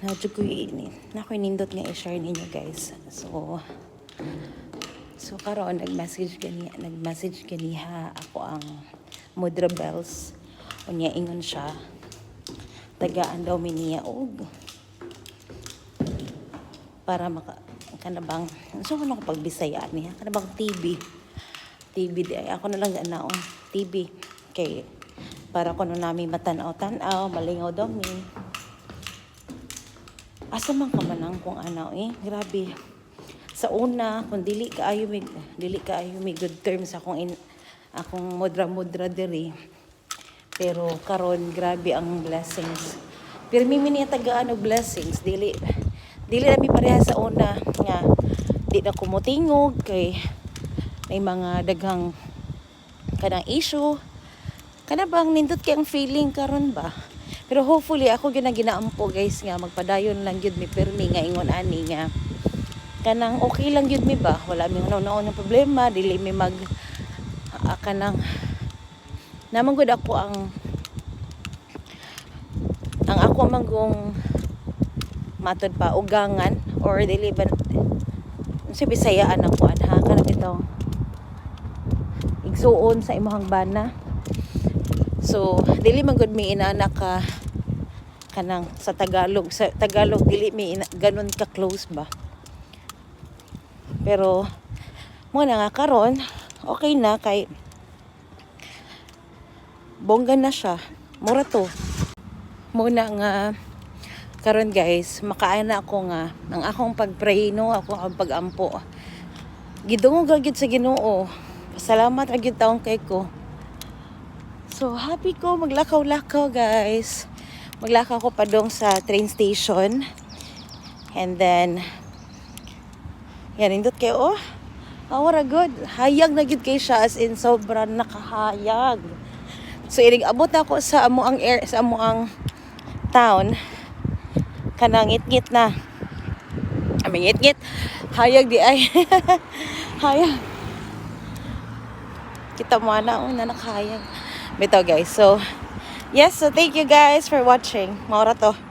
Nadyo ko nindot nga i-share ninyo guys. So karon nag-message ganiha ako ang Mudra Bells. Unya ingon siya. Tagaan daw mi niya og para kanabang so ano ko pagbisaya niya kanabang TV di ay ako na lang anaon TV kay para kuno nami matanaw-tanaw malingaw daw mi. Asa man ka manang kung ano grabe. Sa una, kung dili kaayo mi good terms akong mudra diri. Pero karon grabe ang blessings. Pero mimi niya tagaan og blessings dili na mi pareha sa una nga di na kumutingog kay may mga daghang kanang issue. Kana bang nindot kay ang feeling karon ba? Pero hopefully ako ginaampo guys nga magpadayon lang gyud mi permi nga ingon ani nga kanang okay lang gyud mi ba wala mi ng problema dili mi mag kanang namang gud ako ang ako manggong matod pa ugangan or dili ba sa Bisayaan ako ha kanang ito igsuon sa imong bana. So dili man gud mi inana ka kanang sa Tagalog dili mi ganun ka close ba. Pero mo na nga karon okay na kay bongga na siya mura to muna nga karon guys makaana ako nga ang akong pagpray no ako ang pagampo gidungog gyud sa Ginoo pasalamat ra gyud taong kay ko. So happy ko maglakaw-lakaw guys maglakaw ko pa dong sa train station and then yan indot kay wala good hayag na gyud kay siya as in sobrang nakahayag. So inig abot ako sa amoang town kanang ngit-ngit na ngit-ngit hayag di ay hayag kita mo na nakahayag bitaw guys. So yes, so thank you guys for watching. Maura to.